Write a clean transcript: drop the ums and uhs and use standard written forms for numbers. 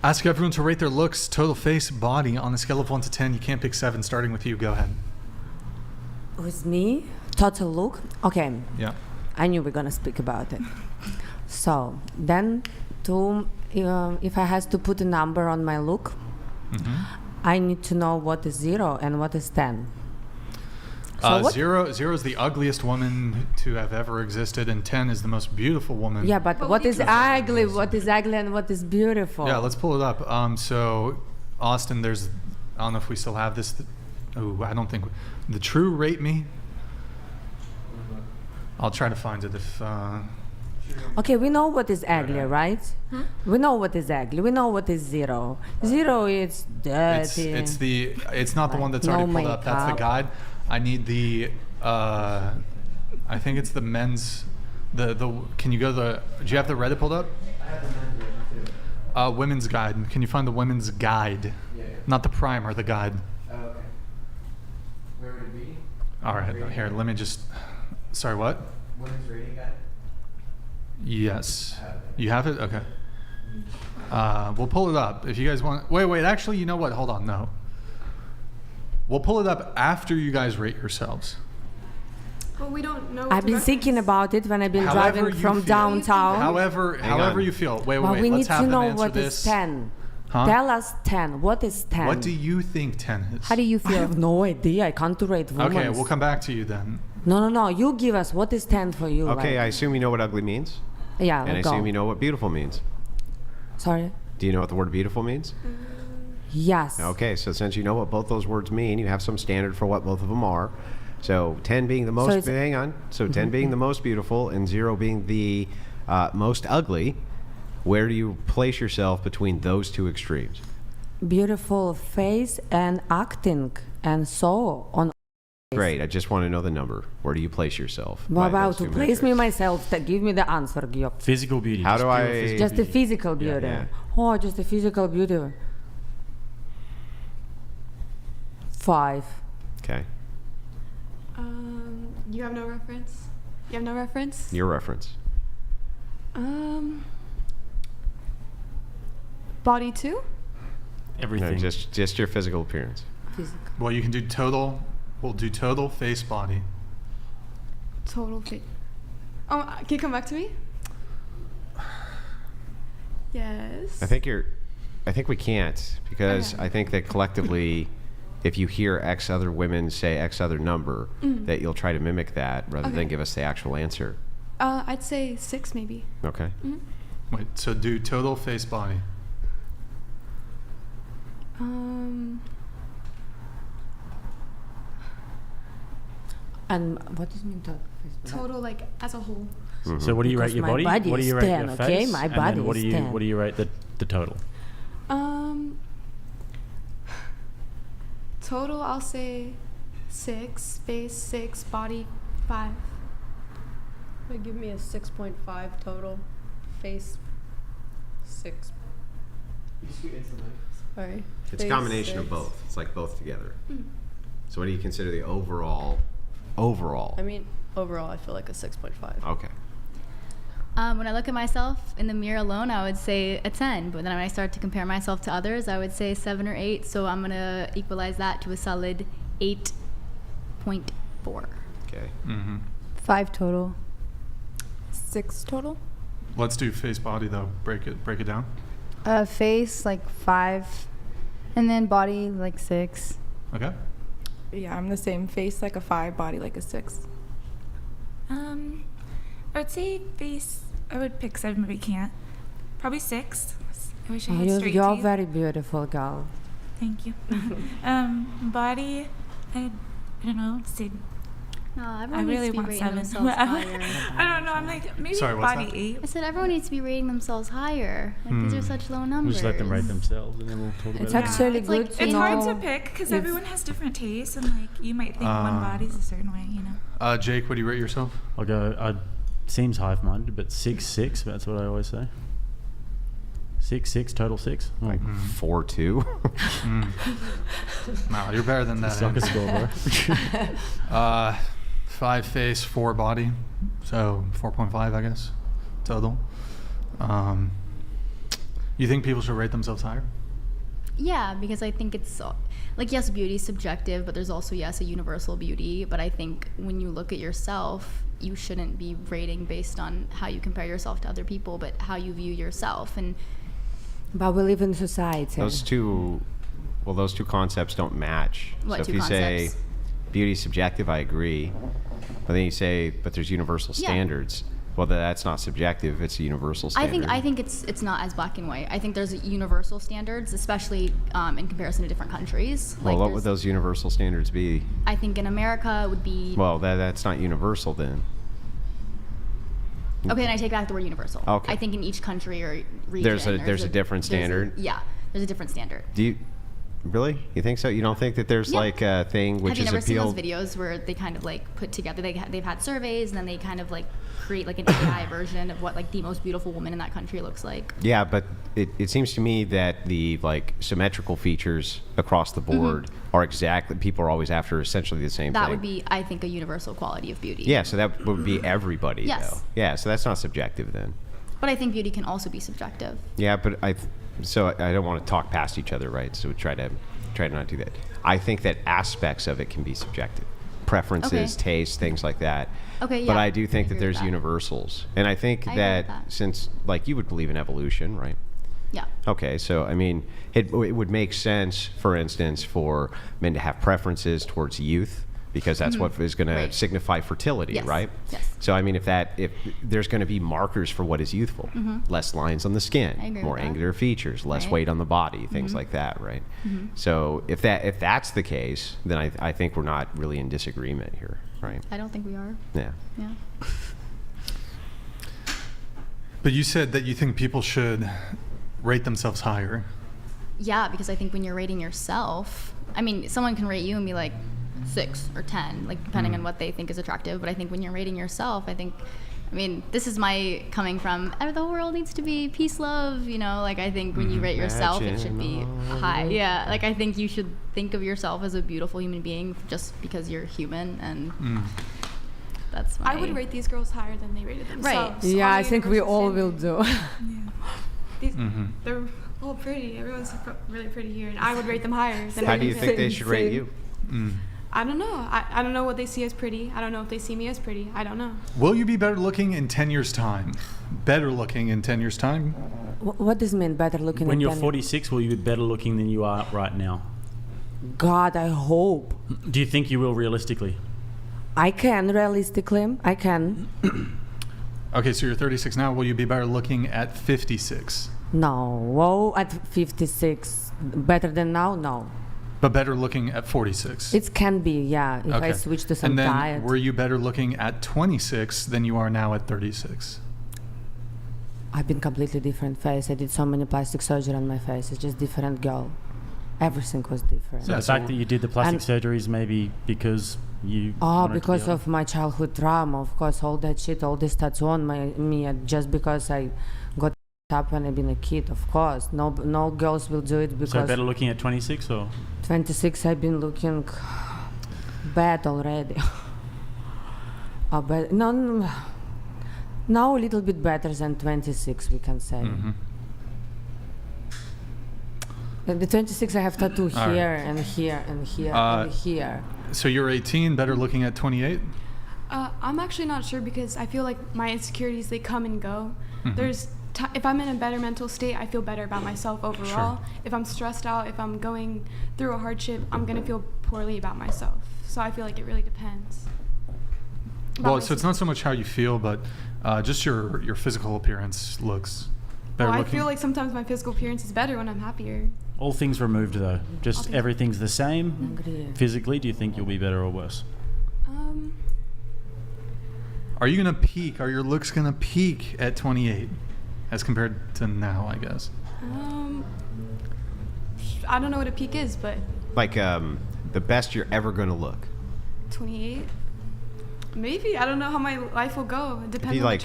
Ask everyone to rate their looks, total face, body on a scale of 1 to 10. You can't pick 7, starting with you. Go ahead. With me, total look. Okay. Yeah. I knew we're gonna speak about it. So then, if I has to put a number on my look, I need to know what is 0 and what is 10. So zero is the ugliest woman to have ever existed, and 10 is the most beautiful woman. Yeah, but what is ugly? What is ugly and what is beautiful? Yeah, let's pull it up. So, Austin, I don't know if we still have this. I don't think. The true rate me. I'll try to find it if. Okay, we know what is ugly, right? We know what is ugly. We know what is 0. 0 is dirty. It's not the one that's already pulled up. That's the guide. I need the. I think it's the men's. Can you go do you have the Reddit pulled up? I have the men's version too. Women's guide. Can you find the women's guide? Yeah. Not the primer, the guide. Oh, okay. Where would it be? All right, here. Let me just. Sorry, what? Women's rating guide? Yes. I have it. You have it? Okay. We'll pull it up if you guys want. Wait. Actually, you know what? Hold on. No. We'll pull it up after you guys rate yourselves. Well, we don't know. I've been thinking about it when I've been However driving you from feel. downtown. However you feel. Wait. But we Let's need have to them know answer what this. is 10. Huh? Tell us 10. What is 10? What do you think 10 is? How do you feel? I have no idea. I can't rate women. Okay, we'll come back to you then. No. You give us what is 10 for you. Okay, like. I assume you know what ugly means. Yeah, And I go. assume you know what beautiful means. Sorry? Do you know what the word beautiful means? Yes. Okay, so since you know what both those words mean, you have some standard for what both of them are. So 10 being the most, hang on. So 10 being the most beautiful and 0 being the most ugly. Where do you place yourself between those two extremes? Beautiful face and acting and so on. Great, I just want to know the number. Where do you place yourself? What by about those to two place me metrics? myself? Give me the answer, Gyop. Physical beauty. How just do pure I- physical Just the beauty. physical beauty. yeah. Oh, just the physical beauty. 5. Okay, You have no reference. You have no reference. your reference. Body 2. No, Everything. just your physical appearance. Physical. Well, you can do total. We'll do total face, body. Total fit. Oh, can you come back to me? Yes. I think we can't because Okay. I think that collectively, if you hear X other women say X other number, that you'll try to mimic that rather than Okay. give us the actual answer. I'd say 6 maybe. Okay. Wait. So do total face, body. And what does mean Total like as a whole. So what do you rate Because your my body? body What do is you rate 10, your okay? face? My And body then what do is you 10. what do you rate the total? Total I'll say 6, face 6, body 5. Give me a 6.5 total. Face 6. Sorry. It's a Face combination of 6. both. It's like both together. So what do you consider the overall? I mean, overall, I feel like a 6.5. Okay. When I look at myself in the mirror alone, I would say a 10. But then when I start to compare myself to others, I would say 7 or 8. So I'm going to equalize that to a solid 8.4. Okay. 5 total. 6 total. Let's do face, body though. Break it down. Face like 5, and then body like 6. Okay. Yeah, I'm the same. Face like a 5, body like a 6. I would say face. I would pick 7, but we can't. Probably 6. I wish I had straight You're teeth. very beautiful, girl. Thank you. Body. I don't know. Say, No, everyone I really needs to be want rating 7. themselves higher. I don't know. I'm like maybe Sorry, what's body that? 8. I said everyone needs to be rating themselves higher. Like these are such low We'll numbers. just let them rate themselves, and then we'll talk It's about it. actually It's like- good to It's know. hard to pick because everyone has different tastes, and like you might think one body's a certain way, you know. Jake, what do you rate yourself? I'll go. Seems hive-minded, but 6. That's what I always say. 6 total 6. Oh. Like 4.2. No, you're better than that. Suck a Ed. score, bro. 5 face, 4 body, so 4.5, I guess, total. You think people should rate themselves higher? Yeah, because I think it's like, yes, beauty is subjective, but there's also, yes, a universal beauty. But I think when you look at yourself, you shouldn't be rating based on how you compare yourself to other people, but how you view yourself. And but we live in society. Those two concepts don't match. What so if two you concepts? say beauty is subjective, I agree. But then you say, but there's universal Yeah. standards. Well, that's not subjective. It's a universal standard. I think it's not as black and white. I think there's universal standards, especially in comparison to different countries. Well, what would those universal standards be? I think in America it would be. Well, that's not universal then. Okay, then I take back the word universal. Okay. I think in each country or region There's a different standard. There's a different standard. Do you really? You think so? You don't think that there's Yeah. like a thing which Have you is never seen appealed? those videos where they kind of like put together? They've had surveys and then they kind of like create like an AI version of what like the most beautiful woman in that country looks like. Yeah, but it seems to me that the like symmetrical features across the board are exactly, people are always after essentially the same thing. That would be, I think, a universal quality of beauty. Yeah, so that would be everybody Yes. though. Yeah, so that's not subjective then. But I think beauty can also be subjective. Yeah, but I don't want to talk past each other, right? So we try to not do that. I think that aspects of it can be subjective. Preferences, Okay. taste, things like that. Okay, But yeah, I do think I that agree there's with that. universals. And I think I agree that, with that. since, like, you would believe in evolution, right? Yeah. Okay, so, I mean, it would make sense, for instance, for men to have preferences towards youth, because that's what is going to Right. signify fertility, Yes. right? Yes. So, I mean, if there's going to be markers for what is youthful, less lines on the skin, I agree more with that. angular features, less Right. weight on the body, things like that, right? So, if that's the case, then I think we're not really in disagreement here, right? I don't think we are. Yeah. Yeah. But you said that you think people should rate themselves higher. Yeah, because I think when you're rating yourself, I mean, someone can rate you and be like 6 or 10, like depending on what they think is attractive. But I think when you're rating yourself, I mean, this is my coming from, the world needs to be peace, love, you know, like I think when you rate yourself, it should be high. Yeah, like I think you should think of yourself as a beautiful human being just because you're human, and that's my... I would rate these girls higher than they rated themselves. Yeah, on I the think we universal all will standard. do. These, They're all pretty. Everyone's really pretty here, and I would rate them higher. Than How do you everything. think they should rate you? I don't know. I don't know what they see as pretty. I don't know if they see me as pretty. I don't know. Will you be better looking in 10 years' time? Better looking in 10 years' time? What does mean better looking? When at you're 10? 46, will you be better looking than you are right now? God, I hope. Do you think you will realistically? I can realistically. I can. Okay, so you're 36 now. Will you be better looking at 56? No. Whoa, at 56. Better than now? No. But better looking at 46? It can be, yeah. If I Okay. switch to some And then diet. were you better looking at 26 than you are now at 36? I've been completely different face. I did so many plastic surgery on my face. It's just different girl. Everything was different. So Yeah, the so- fact that you did the plastic And- surgeries maybe because you Oh, wanted to be because able- of my childhood trauma, of course, all that shit, all this tattoo on me, just because I got up when I've been a kid, of course. No girls will do it So because better looking at 26 or? 26 I've been looking bad already. But no, now a little bit better than 26, we can say. The 26 I have tattoo All right. here and here and here and here. So you're 18, better looking at 28? I'm actually not sure because I feel like my insecurities, they come and go. There's if I'm in a better mental state, I feel better about myself overall. If I'm stressed out, if I'm going through a hardship, I'm going to feel poorly about myself. So I feel like it really depends. Well, so it's not so much how you feel, but just your physical appearance looks better I looking. feel like sometimes my physical appearance is better when I'm happier. All things removed though, just everything's the same. Agree. Physically, do you think you'll be better or worse? Are you going to peak? Are your looks going to peak at 28 as compared to now, I guess? I don't know what a peak is, but Like the best you're ever going to look. 28? Maybe. I don't know how my life will go. It depends you on like the